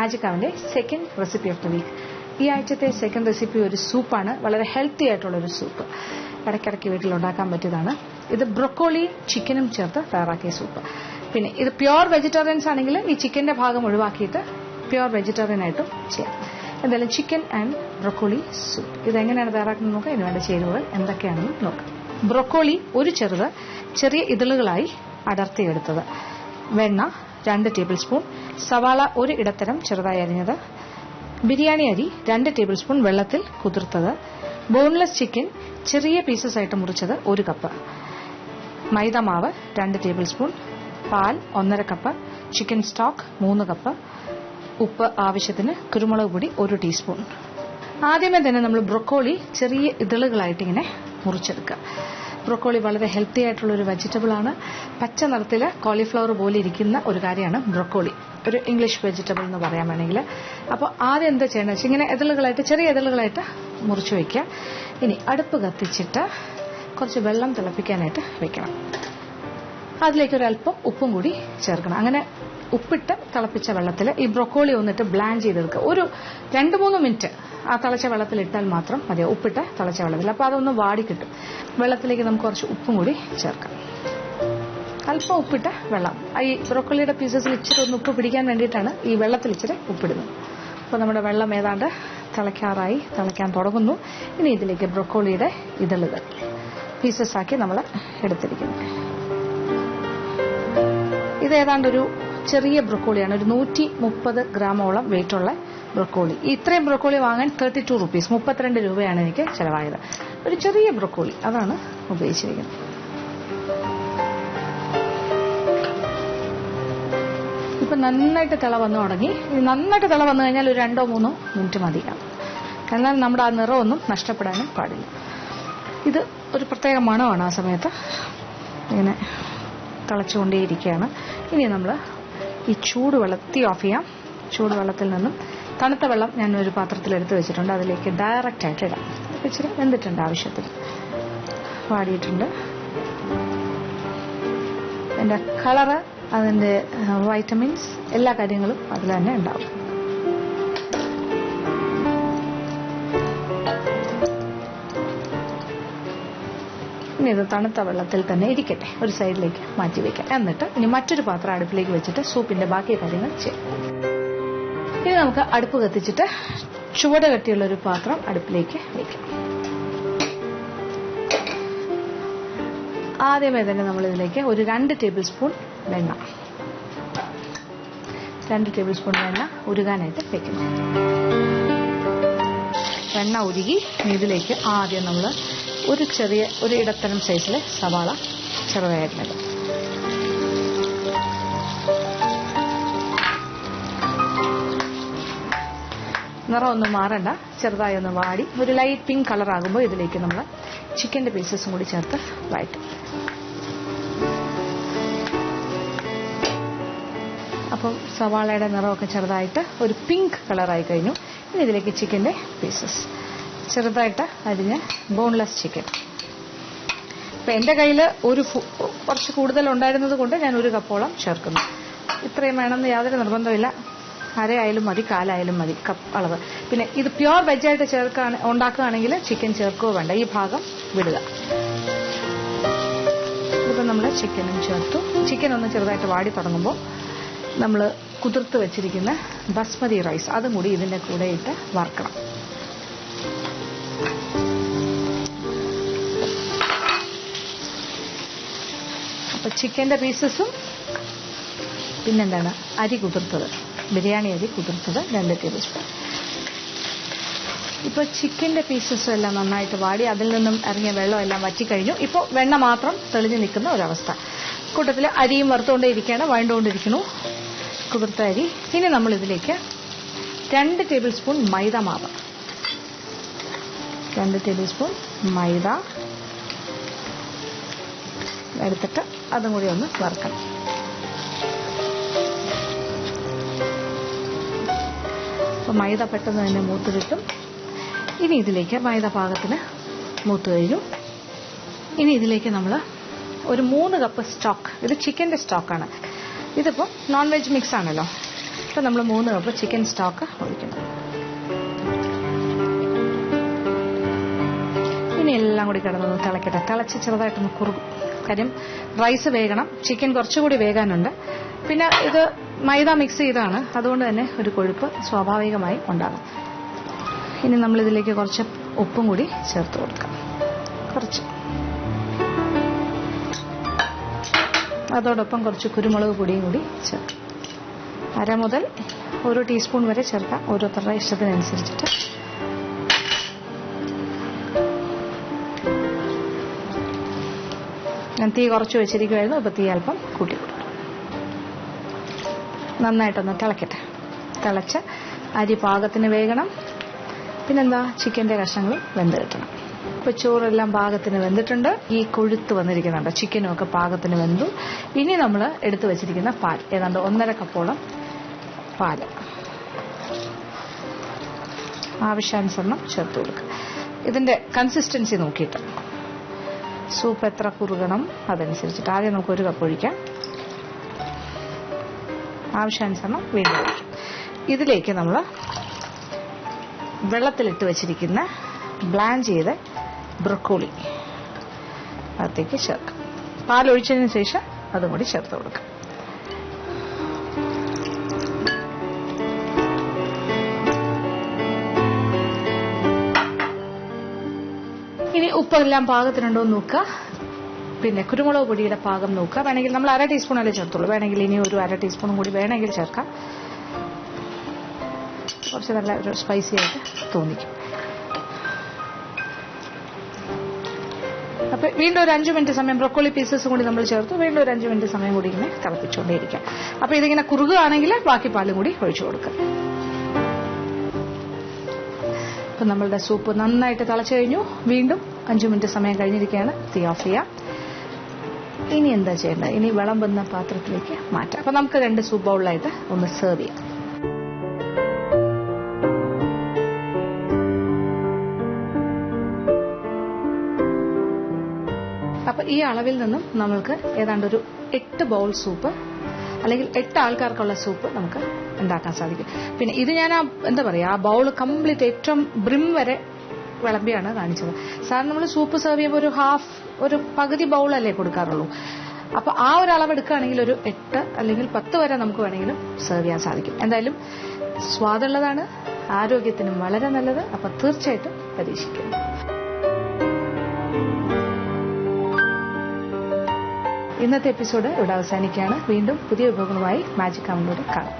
Magic അവന്റെ second recipe of the week. ഈ ആഴ്ചത്തെ സെക്കൻഡ് റെസിപ്പി ഒരു സൂപ്പാണ്. വളരെ ഹെൽത്തി ആയിട്ടുള്ളൊരു സൂപ്പ്. ഇടയ്ക്കിടയ്ക്ക് വീട്ടിൽ ഉണ്ടാക്കാൻ പറ്റിയതാണ്. ഇത് ബ്രൊക്കോളി ചിക്കനും ചേർത്ത് തയ്യാറാക്കിയ സൂപ്പ്. പിന്നെ ഇത് പ്യുവർ വെജിറ്റേറിയൻസ് ആണെങ്കിൽ ഈ ചിക്കന്റെ ഭാഗം ഒഴിവാക്കിയിട്ട് പ്യുവർ വെജിറ്റേറിയൻ ആയിട്ടും ചെയ്യാം. എന്തായാലും ചിക്കൻ ആൻഡ് ബ്രൊക്കോളി സൂപ്പ് ഇതെങ്ങനെയാണ് തയ്യാറാക്കുന്നത് നോക്കാം. ഇതിന് വേണ്ട ചേരുവകൾ എന്തൊക്കെയാണെന്ന് നോക്കാം. ബ്രൊക്കോളി ഒരു ചെറിയ ഇതളുകളായി അടർത്തിയെടുത്തത്, വെണ്ണ 2 ടേബിൾ സ്പൂൺ, സവാള 1 ഇടത്തരം ചെറുതായി അരിഞ്ഞത്, ബിരിയാണി അരി 2 ടേബിൾ സ്പൂൺ വെള്ളത്തിൽ കുതിർത്തത്, ബോൺലെസ് ചിക്കൻ ചെറിയ പീസസ് ആയിട്ട് മുറിച്ചത് 1 കപ്പ്, മൈദമാവ് 2 ടേബിൾ സ്പൂൺ, പാൽ 1.5 കപ്പ്, ചിക്കൻ സ്റ്റോക്ക് 3 കപ്പ്, ഉപ്പ് ആവശ്യത്തിന്, കുരുമുളക് പൊടി 1 ടീസ്പൂൺ. ആദ്യമേ തന്നെ നമ്മൾ ബ്രൊക്കോളി ചെറിയ ഇതളുകളായിട്ട് ഇങ്ങനെ മുറിച്ചെടുക്കുക. ബ്രൊക്കോളി വളരെ ഹെൽത്തി ആയിട്ടുള്ള ഒരു വെജിറ്റബിൾ ആണ്. പച്ച നിറത്തിൽ കോളിഫ്ലവർ പോലെ ഇരിക്കുന്ന ഒരു കാര്യമാണ് ബ്രൊക്കോളി, ഒരു ഇംഗ്ലീഷ് വെജിറ്റബിൾ എന്ന് പറയാൻ വേണമെങ്കിൽ. അപ്പോൾ ആദ്യം എന്താ ചെയ്യണമെന്ന് വെച്ചാൽ ഇങ്ങനെ ഇതളുകളായിട്ട് ചെറിയ ഇതളുകളായിട്ട് മുറിച്ച് വയ്ക്കുക. ഇനി അടുപ്പ് കത്തിച്ചിട്ട് കുറച്ച് വെള്ളം തിളപ്പിക്കാനായിട്ട് വെക്കണം. അതിലേക്ക് ഒരല്പം ഉപ്പും കൂടി ചേർക്കണം. അങ്ങനെ ഉപ്പിട്ട് തിളപ്പിച്ച വെള്ളത്തിൽ ഈ ബ്രൊക്കോളി വന്നിട്ട് ബ്ലാൻഡ് ചെയ്തെടുക്കുക. ഒരു 2-3 മിനിറ്റ് ആ തിളച്ച വെള്ളത്തിൽ ഇട്ടാൽ മാത്രം മതി, ഉപ്പിട്ട് തിളച്ച വെള്ളത്തിൽ. അപ്പോൾ അതൊന്ന് വാടി കിട്ടും. വെള്ളത്തിലേക്ക് നമുക്ക് കുറച്ച് ഉപ്പും കൂടി ചേർക്കാം. അല്പം ഉപ്പിട്ട വെള്ളം. ഈ ബ്രൊക്കോളിയുടെ പീസസിൽ ഇച്ചിരി ഒന്ന് ഉപ്പ് പിടിക്കാൻ വേണ്ടിയിട്ടാണ് ഈ വെള്ളത്തിൽ ഇച്ചിരി ഉപ്പിടുന്നത്. അപ്പോൾ നമ്മുടെ വെള്ളം ഏതാണ്ട് തിളയ്ക്കാൻ തുടങ്ങുന്നു. ഇനി ഇതിലേക്ക് ബ്രൊക്കോളിയുടെ ഇതളുകൾ പീസസ് ആക്കി നമ്മൾ എടുത്തിരിക്കുന്നു. ഇത് ഏതാണ്ടൊരു ചെറിയ ബ്രൊക്കോളിയാണ്. ഒരു 130 ഗ്രാമോളം വെയിറ്റുള്ള ബ്രൊക്കോളി. ഇത്രയും ബ്രൊക്കോളി വാങ്ങാൻ 32 റുപ്പീസ്, 32 രൂപയാണ് എനിക്ക് ചെലവായത്. ഒരു ചെറിയ ബ്രൊക്കോളി അതാണ് ഉപയോഗിച്ചിരിക്കുന്നത്. ഇപ്പം നന്നായിട്ട് തിള വന്നു തുടങ്ങി. നന്നായിട്ട് തിള വന്നു കഴിഞ്ഞാൽ ഒരു 2-3 മിനിറ്റ് മതിയാവും. എന്നാൽ നമ്മുടെ ആ നിറമൊന്നും നഷ്ടപ്പെടാനും പാടില്ല. ഇത് ഒരു പ്രത്യേക മണമാണ്. ആ സമയത്ത് ഇങ്ങനെ തിളച്ചുകൊണ്ടേയിരിക്കുകയാണ്. ഇനി നമ്മൾ ഈ തീ ഓഫ് ചെയ്യാം. ചൂടുവെള്ളത്തിൽ നിന്നും തണുത്ത വെള്ളം ഞാൻ ഒരു പാത്രത്തിൽ എടുത്ത് വെച്ചിട്ടുണ്ട്. അതിലേക്ക് ഡയറക്റ്റ് ആയിട്ട് ഇടാം. ഇച്ചിരി വെന്തിട്ടുണ്ട്, ആവശ്യത്തിന് വാടിയിട്ടുണ്ട്. അതിൻ്റെ കളറ്, അതിൻ്റെ വൈറ്റമിൻസ്, എല്ലാ കാര്യങ്ങളും അതിൽ തന്നെ ഉണ്ടാവും. ഇനി ഇത് തണുത്ത വെള്ളത്തിൽ തന്നെ ഇരിക്കട്ടെ, ഒരു സൈഡിലേക്ക് മാറ്റി വയ്ക്കാം. എന്നിട്ട് ഇനി മറ്റൊരു പാത്രം അടുപ്പിലേക്ക് വെച്ചിട്ട് സൂപ്പിന്റെ ബാക്കി കാര്യങ്ങൾ ചെയ്യാം. ഇനി നമുക്ക് അടുപ്പ് കത്തിച്ചിട്ട് ചുവട് കട്ടിയുള്ള ഒരു പാത്രം അടുപ്പിലേക്ക് വയ്ക്കാം. ആദ്യമേ തന്നെ നമ്മൾ ഇതിലേക്ക് ഒരു 2 ടേബിൾ സ്പൂൺ വെണ്ണ ഉരുകാനായിട്ട് വെക്കുന്നു. വെണ്ണ ഉരുകി ഇതിലേക്ക് ആദ്യം നമ്മൾ ഒരു ഇടത്തരം സൈസിലെ സവാള ചെറുതായിരുന്നത്, നിറമൊന്നും മാറണ്ട, ചെറുതായി ഒന്ന് വാടി ഒരു ലൈറ്റ് പിങ്ക് കളർ ആകുമ്പോൾ ഇതിലേക്ക് നമ്മൾ ചിക്കൻ്റെ പീസസും കൂടി ചേർത്ത് വഴറ്റും. അപ്പം സവാളയുടെ നിറമൊക്കെ ചെറുതായിട്ട് ഒരു പിങ്ക് കളറായി കഴിഞ്ഞു. ഇനി ഇതിലേക്ക് ചിക്കൻ്റെ പീസസ് ചെറുതായിട്ട് അരിഞ്ഞ് ബോൺലെസ് ചിക്കൻ. ഇപ്പം എൻ്റെ കയ്യിൽ കുറച്ച് കൂടുതൽ ഉണ്ടായിരുന്നത് കൊണ്ട് ഞാൻ 1 കപ്പോളം ചേർക്കുന്നു. ഇത്രയും വേണമെന്ന് യാതൊരു നിർബന്ധമില്ല. അരയായാലും മതി, കാലായാലും മതി കപ്പ് അളവ്. പിന്നെ ഇത് പ്യുവർ വെജായിട്ട് ഉണ്ടാക്കുകയാണെങ്കിൽ ചിക്കൻ ചേർക്കുകയോ വേണ്ട, ഈ ഭാഗം വിടുക. ഇതിപ്പോൾ നമ്മൾ ചിക്കനും ചേർത്തു. ചിക്കൻ ഒന്ന് ചെറുതായിട്ട് വാടി തുടങ്ങുമ്പോൾ നമ്മൾ കുതിർത്ത് വെച്ചിരിക്കുന്ന ബസ്മതി റൈസ് അതും കൂടി ഇതിൻ്റെ കൂടെ ഇട്ട് വറുക്കണം. അപ്പോൾ ചിക്കൻ്റെ പീസസും പിന്നെന്താണ് അരി കുതിർത്തത്, ബിരിയാണി അരി കുതിർത്തത് 2 ടേബിൾ സ്പൂൺ. ഇപ്പോൾ ചിക്കൻ്റെ പീസസും എല്ലാം നന്നായിട്ട് വാടി അതിൽ നിന്നും ഇറങ്ങിയ വെള്ളം എല്ലാം വറ്റിക്കഴിഞ്ഞു. ഇപ്പോൾ വെണ്ണ മാത്രം തെളിഞ്ഞു നിൽക്കുന്ന ഒരവസ്ഥ. കൂട്ടത്തിൽ അരിയും വറുത്തുകൊണ്ടേയിരിക്കുകയാണ്, വഴണ്ടുകൊണ്ടിരിക്കുന്നു കുതിർത്ത അരി. ഇനി നമ്മളിതിലേക്ക് 2 ടേബിൾ സ്പൂൺ മൈദമാവ്, 2 ടേബിൾ സ്പൂൺ മൈദ എടുത്തിട്ട് അതും കൂടി ഒന്ന് വറുക്കണം. അപ്പോൾ മൈദ പെട്ടെന്ന് തന്നെ മൂത്ത് കിട്ടും. ഇനി ഇതിലേക്ക് മൈദ പാകത്തിന് മൂത്ത് കഴിഞ്ഞു. ഇനി ഇതിലേക്ക് നമ്മൾ ഒരു 3 കപ്പ് സ്റ്റോക്ക്, ഇത് ചിക്കൻ്റെ സ്റ്റോക്കാണ്. ഇതിപ്പോൾ നോൺ വെജ് മിക്സ് ആണല്ലോ, ഇപ്പം നമ്മൾ 3 കപ്പ് ചിക്കൻ സ്റ്റോക്ക് ഒഴിക്കണം. ഇനി എല്ലാം കൂടി കിടന്നൊന്ന് തിളക്കട്ടെ. തിളച്ച് ചെറുതായിട്ടൊന്ന് കുറുകും. കാര്യം റൈസ് വേകണം, ചിക്കൻ കുറച്ചുകൂടി വേകാനുണ്ട്. പിന്നെ ഇത് മൈദ മിക്സ് ചെയ്താണ്, അതുകൊണ്ട് തന്നെ ഒരു കൊഴുപ്പ് സ്വാഭാവികമായി ഉണ്ടാകും. ഇനി നമ്മളിതിലേക്ക് കുറച്ച് ഉപ്പും കൂടി ചേർത്ത് കൊടുക്കാം. കുറച്ച്, അതോടൊപ്പം കുറച്ച് കുരുമുളക് പൊടിയും കൂടി ചേർക്കാം. 1/2 മുതൽ 1 ടീസ്പൂൺ വരെ ചേർക്കാം, ഓരോരുത്തരുടെ ഇഷ്ടത്തിനനുസരിച്ചിട്ട്. ഞാൻ തീ കുറച്ച് വെച്ചിരിക്കുമായിരുന്നു, അപ്പോൾ തീ അല്പം കൂട്ടി കൊടുക്കും. നന്നായിട്ടൊന്ന് തിളക്കട്ടെ. തിളച്ച് അരി പാകത്തിന് വേകണം. പിന്നെന്താ, ചിക്കൻ്റെ കഷ്ണങ്ങൾ വെന്ത് കിട്ടണം. ഇപ്പോൾ ചോറെല്ലാം പാകത്തിന് വെന്തിട്ടുണ്ട്. ഈ കൊഴുത്ത് വന്നിരിക്കുന്നുണ്ട്, ചിക്കനും ഒക്കെ പാകത്തിന് വെന്തു. ഇനി നമ്മൾ എടുത്തു വെച്ചിരിക്കുന്ന പാൽ, ഏതാണ്ട് 1.5 കപ്പോളം പാല് ആവശ്യാനുസരണം ചേർത്ത് കൊടുക്കുക. ഇതിൻ്റെ കൺസിസ്റ്റൻസി നോക്കിയിട്ട് സൂപ്പ് എത്ര കുറുകണം അതനുസരിച്ചിട്ട് ആദ്യം നമുക്ക് 1 കപ്പ് ഒഴിക്കാം. ആവശ്യാനുസരണം വീണ്ടും ഒഴിക്കാം. ഇതിലേക്ക് നമ്മൾ വെള്ളത്തിലിട്ട് വെച്ചിരിക്കുന്ന ബ്ലാൻഡ് ചെയ്ത ബ്രൊക്കോളി അകത്തേക്ക് ചേർക്കാം. പാലൊഴിച്ചതിന് ശേഷം അതും കൂടി ചേർത്ത് കൊടുക്കാം. ഇനി ഉപ്പെല്ലാം പാകത്തിനുണ്ടോ എന്ന് നോക്കുക. പിന്നെ കുരുമുളക് പൊടിയുടെ പാകം നോക്കുക. വേണമെങ്കിൽ നമ്മൾ 1/2 ടീസ്പൂൺ അല്ലേ ചേർത്തുള്ളൂ, വേണമെങ്കിൽ ഇനി ഒരു 1/2 ടീസ്പൂണും കൂടി വേണമെങ്കിൽ ചേർക്കാം. കുറച്ച് നല്ല ഒരു സ്പൈസി ആയിട്ട് തോന്നിക്കും. അപ്പോൾ വീണ്ടും ഒരു 5 മിനിറ്റ് സമയം ബ്രൊക്കോളി പീസസും കൂടി നമ്മൾ ചേർത്തു. വീണ്ടും ഒരു 5 മിനിറ്റ് സമയം കൂടി ഇങ്ങനെ തിളപ്പിച്ചുകൊണ്ടേയിരിക്കാം. അപ്പോൾ ഇതിങ്ങനെ കുറുകുകയാണെങ്കിൽ ബാക്കി പാലും കൂടി ഒഴിച്ചു കൊടുക്കുക. അപ്പം നമ്മളുടെ സൂപ്പ് നന്നായിട്ട് തിളച്ചു കഴിഞ്ഞു. വീണ്ടും 5 മിനിറ്റ് സമയം കഴിഞ്ഞിരിക്കുകയാണ്. തീ ഓഫ് ചെയ്യാം. ഇനി എന്താ ചെയ്യേണ്ടത്? ഇനി വിളമ്പുന്ന പാത്രത്തിലേക്ക് മാറ്റാം. അപ്പം നമുക്ക് 2 സൂപ്പ് ബൗളിലായിട്ട് ഒന്ന് സെർവ് ചെയ്യാം. അപ്പം ഈ അളവിൽ നിന്നും നമ്മൾക്ക് ഏതാണ്ട് ഒരു 8 ബൗൾ സൂപ്പ് അല്ലെങ്കിൽ 8 ആൾക്കാർക്കുള്ള സൂപ്പ് നമുക്ക് ഉണ്ടാക്കാൻ സാധിക്കും. പിന്നെ ഇത് ഞാൻ ആ ബൗൾ കംപ്ലീറ്റ് ഏറ്റവും ബ്രിം വരെ വിളമ്പിയാണ് കാണിച്ചത്. സാധാരണ നമ്മൾ സൂപ്പ് സെർവ് ചെയ്യുമ്പോൾ ഒരു പകുതി ബൗളല്ലേ കൊടുക്കാറുള്ളൂ. അപ്പോൾ ആ ഒരു അളവ് എടുക്കുകയാണെങ്കിൽ ഒരു 8 അല്ലെങ്കിൽ 10 വരെ നമുക്ക് വേണമെങ്കിലും സെർവ് ചെയ്യാൻ സാധിക്കും. എന്തായാലും സ്വാദുള്ളതാണ്, ആരോഗ്യത്തിനും വളരെ നല്ലത്. അപ്പോൾ തീർച്ചയായിട്ടും പരീക്ഷിക്കുക. ഇന്നത്തെ എപ്പിസോഡ് ഇവിടെ അവസാനിക്കുകയാണ്. വീണ്ടും പുതിയ വിഭവങ്ങളുമായി മാജിക് കമന്റിലൂടെ കാണാം.